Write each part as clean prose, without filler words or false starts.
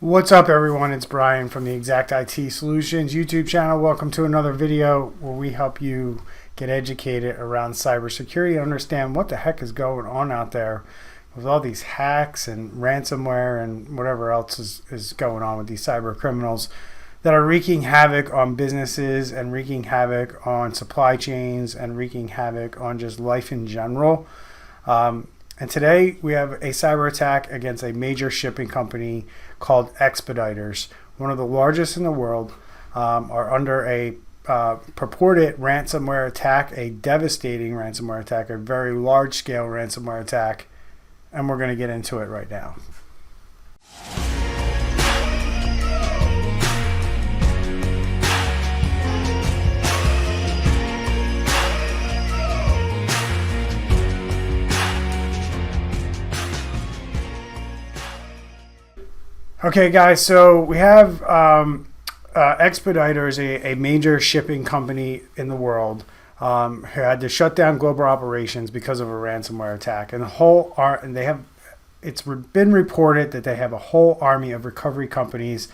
What's up, everyone? It's Bryan from the Exact IT Solutions YouTube channel. Welcome to another video where we help you get educated around cybersecurity and understand what the heck is going on out there with all these hacks and ransomware and whatever else is going on with these cyber criminals that are wreaking havoc on businesses and wreaking havoc on supply chains and wreaking havoc on just life in general. And today we have a cyber attack against a major shipping company called Expeditors, one of the largest in the world, are under a purported ransomware attack, a devastating ransomware attack, a very large-scale ransomware attack, and we're going to get into it right now. Okay, guys, so we have Expeditors, a major shipping company in the world, who had to shut down global operations because of a ransomware attack. And it's been reported that they have a whole army of recovery companies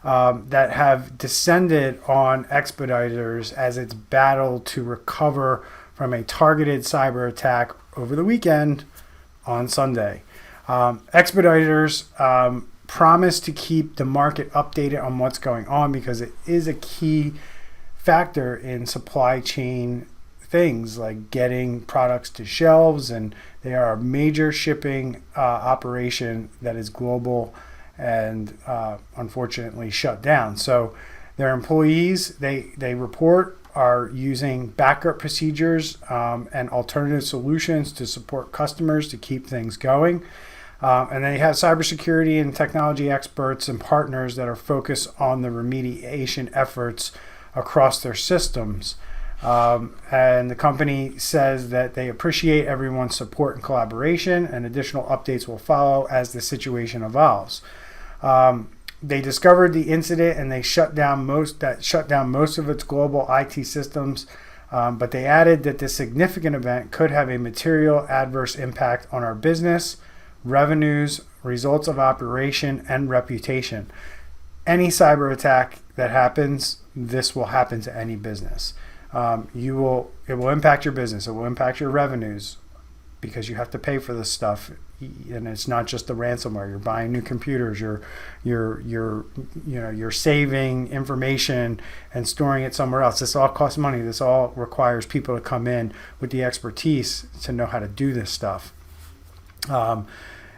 that have descended on Expeditors as its battle to recover from a targeted cyber attack over the weekend on Sunday. Expeditors promise to keep the market updated on what's going on because it is a key factor in supply chain things like getting products to shelves, and they are a major shipping operation that is global and unfortunately shut down. So their employees, they report, are using backup procedures and alternative solutions to support customers to keep things going. And they have cybersecurity and technology experts and partners that are focused on the remediation efforts across their systems. And the company says that they appreciate everyone's support and collaboration, and additional updates will follow as the situation evolves. They discovered the incident and they shut down most of its global IT systems. But they added that this significant event could have a material adverse impact on our business, revenues, results of operation, and reputation. Any cyber attack that happens, this will happen to any business. It will impact your business. It will impact your revenues because you have to pay for this stuff. And it's not just the ransomware. You're buying new computers. You're saving information and storing it somewhere else. This all costs money. This all requires people to come in with the expertise to know how to do this stuff.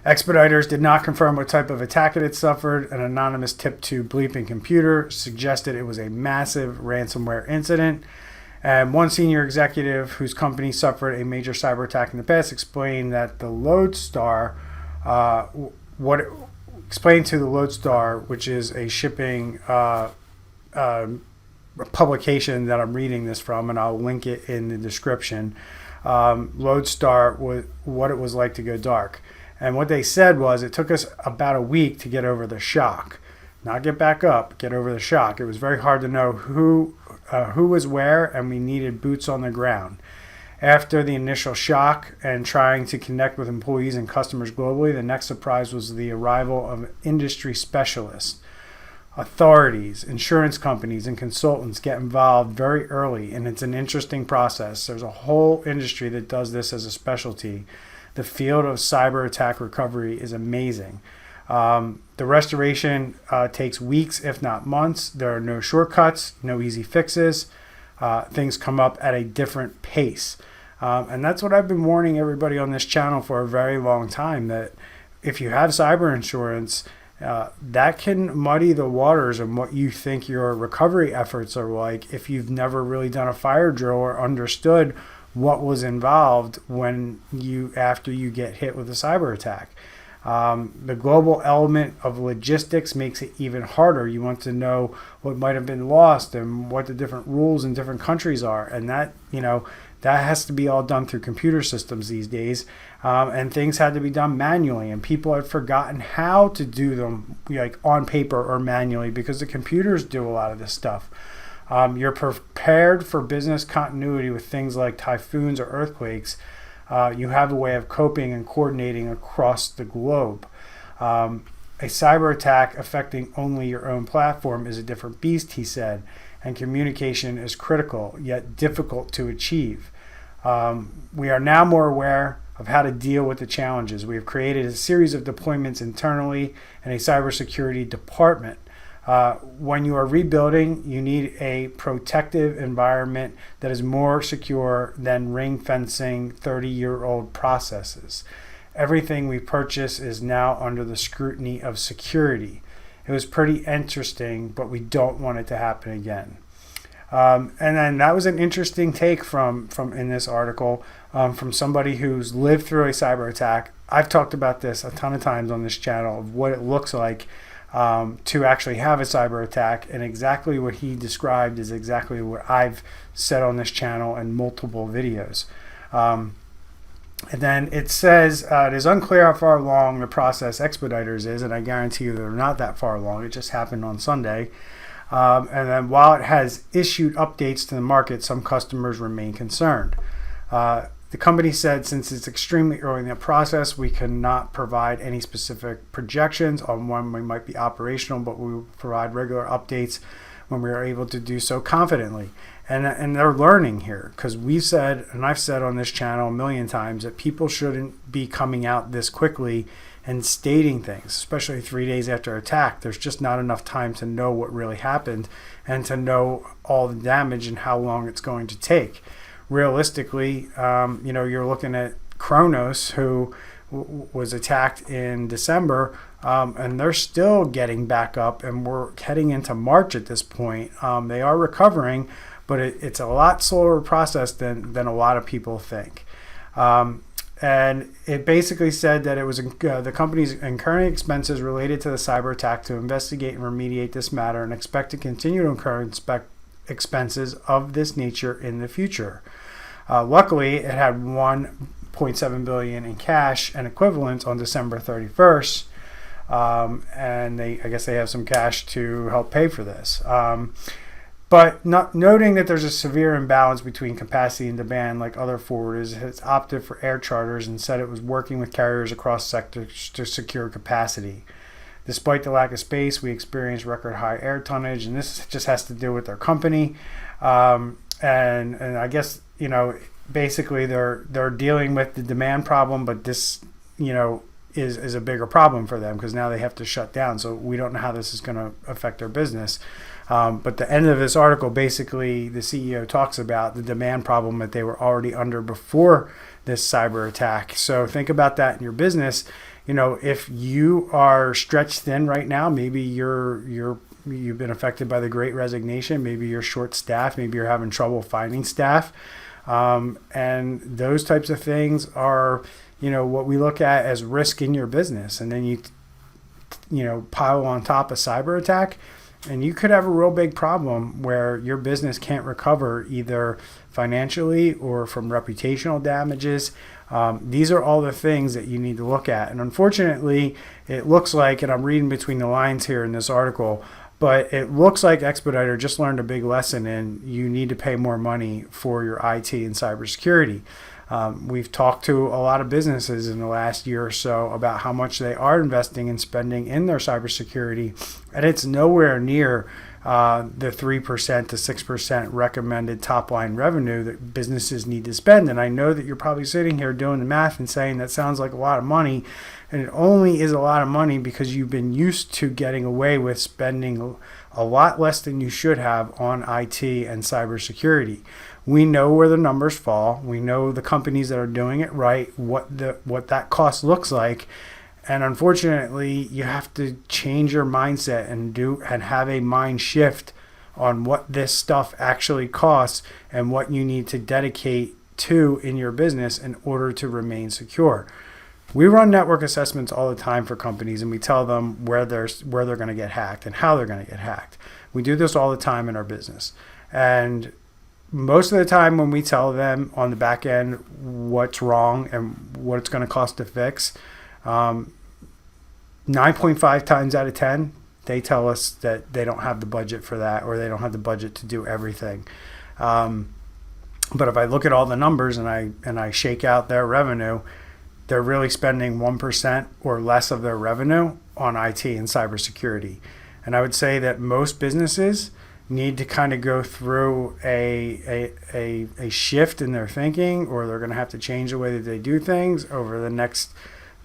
Expeditors did not confirm what type of attack it had suffered. An anonymous tip to Bleeping Computer suggested it was a massive ransomware incident. And one senior executive whose company suffered a major cyber attack in the past explained that the Lodestar, explained to the Lodestar, which is a shipping publication that I'm reading this from, and I'll link it in the description. Lodestar, what it was like to go dark. And what they said was it took us about a week to get over the shock. Not get back up, get over the shock. It was very hard to know who was where, and we needed boots on the ground. After the initial shock and trying to connect with employees and customers globally, the next surprise was the arrival of industry specialists. Authorities, insurance companies, and consultants get involved very early, and it's an interesting process. There's a whole industry that does this as a specialty. The field of cyber attack recovery is amazing. The restoration takes weeks, if not months. There are no shortcuts, no easy fixes. Things come up at a different pace. And that's what I've been warning everybody on this channel for a very long time, that if you have cyber insurance, that can muddy the waters and what you think your recovery efforts are like if you've never really done a fire drill or understood what was involved after you get hit with a cyber attack. The global element of logistics makes it even harder. You want to know what might have been lost and what the different rules in different countries are, and that has to be all done through computer systems these days. And things had to be done manually, and people had forgotten how to do them like on paper or manually because the computers do a lot of this stuff. You're prepared for business continuity with things like typhoons or earthquakes. You have a way of coping and coordinating across the globe. A cyber attack affecting only your own platform is a different beast, he said, and communication is critical, yet difficult to achieve. We are now more aware of how to deal with the challenges. We have created a series of deployments internally and a cybersecurity department. When you are rebuilding, you need a protective environment that is more secure than ring fencing 30-year-old processes. Everything we purchase is now under the scrutiny of security. It was pretty interesting, but we don't want it to happen again. And then that was an interesting take from in this article from somebody who's lived through a cyber attack. I've talked about this a ton of times on this channel of what it looks like to actually have a cyber attack, and exactly what he described is exactly what I've said on this channel in multiple videos. And then it says, it is unclear how far along the process Expeditors is, and I guarantee you they're not that far along. It just happened on Sunday. And then while it has issued updates to the market, some customers remain concerned. The company said since it's extremely early in the process, we cannot provide any specific projections on when we might be operational, but we will provide regular updates when we are able to do so confidently. And they're learning here, because we've said, and I've said on this channel a million times, that people shouldn't be coming out this quickly and stating things, especially 3 days after attack. There's just not enough time to know what really happened and to know all the damage and how long it's going to take. Realistically, you're looking at Kronos, who was attacked in December, and they're still getting back up, and we're heading into March at this point. They are recovering, but it's a lot slower process than a lot of people think. And it basically said that it was the company's incurring expenses related to the cyber attack to investigate and remediate this matter, and expect to continue to incur expenses of this nature in the future. Luckily, it had $1.7 billion in cash and equivalents on December 31st, and I guess they have some cash to help pay for this. But noting that there's a severe imbalance between capacity and demand, like other forwarders, has opted for air charters and said it was working with carriers across sectors to secure capacity. Despite the lack of space, we experienced record high air tonnage, and this just has to do with their company. And I guess, basically they're dealing with the demand problem, but this, is a bigger problem for them, because now they have to shut down. So we don't know how this is going to affect their business. But the end of this article, basically the CEO talks about the demand problem that they were already under before this cyber attack. So think about that in your business. If you are stretched thin right now, maybe you've been affected by the Great Resignation, maybe you're short staffed, maybe you're having trouble finding staff. And those types of things are, what we look at as risk in your business. And then you pile on top a cyber attack, and you could have a real big problem where your business can't recover either financially or from reputational damages. These are all the things that you need to look at. And unfortunately, it looks like, and I'm reading between the lines here in this article, but it looks like Expediter just learned a big lesson, and you need to pay more money for your IT and cybersecurity. We've talked to a lot of businesses in the last year or so about how much they are investing and spending in their cybersecurity, and it's nowhere near the 3% to 6% recommended top line revenue that businesses need to spend. And I know that you're probably sitting here doing the math and saying that sounds like a lot of money, and it only is a lot of money because you've been used to getting away with spending a lot less than you should have on IT and cybersecurity. We know where the numbers fall. We know the companies that are doing it right, what that cost looks like. And unfortunately, you have to change your mindset and have a mind shift on what this stuff actually costs and what you need to dedicate to in your business in order to remain secure. We run network assessments all the time for companies, and we tell them where they're going to get hacked and how they're going to get hacked. We do this all the time in our business. And most of the time when we tell them on the back end what's wrong and what it's going to cost to fix, 9.5 times out of 10, they tell us that they don't have the budget for that, or they don't have the budget to do everything. But if I look at all the numbers and I shake out their revenue, they're really spending 1% or less of their revenue on IT and cybersecurity. And I would say that most businesses need to kind of go through a shift in their thinking, or they're going to have to change the way that they do things over the next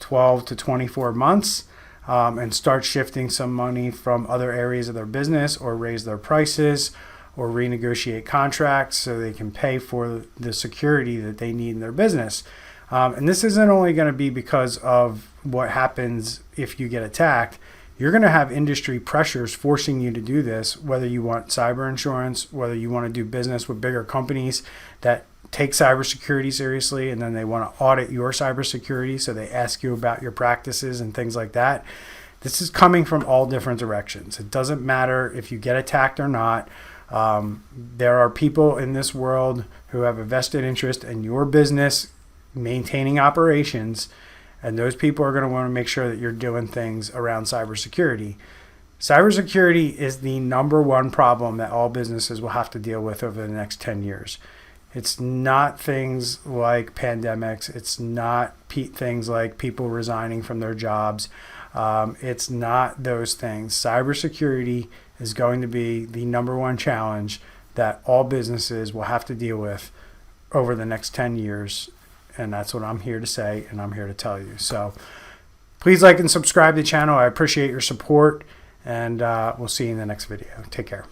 12 to 24 months, and start shifting some money from other areas of their business, or raise their prices, or renegotiate contracts so they can pay for the security that they need in their business. And this isn't only going to be because of what happens if you get attacked. You're going to have industry pressures forcing you to do this, whether you want cyber insurance, whether you want to do business with bigger companies that take cybersecurity seriously, and then they want to audit your cybersecurity, so they ask you about your practices and things like that. This is coming from all different directions. It doesn't matter if you get attacked or not. There are people in this world who have a vested interest in your business maintaining operations, and those people are going to want to make sure that you're doing things around cybersecurity. Cybersecurity is the number one problem that all businesses will have to deal with over the next 10 years. It's not things like pandemics. It's not things like people resigning from their jobs. It's not those things. Cybersecurity is going to be the number one challenge that all businesses will have to deal with over the next 10 years. And that's what I'm here to say, and I'm here to tell you. So please like and subscribe to the channel. I appreciate your support, and we'll see you in the next video. Take care.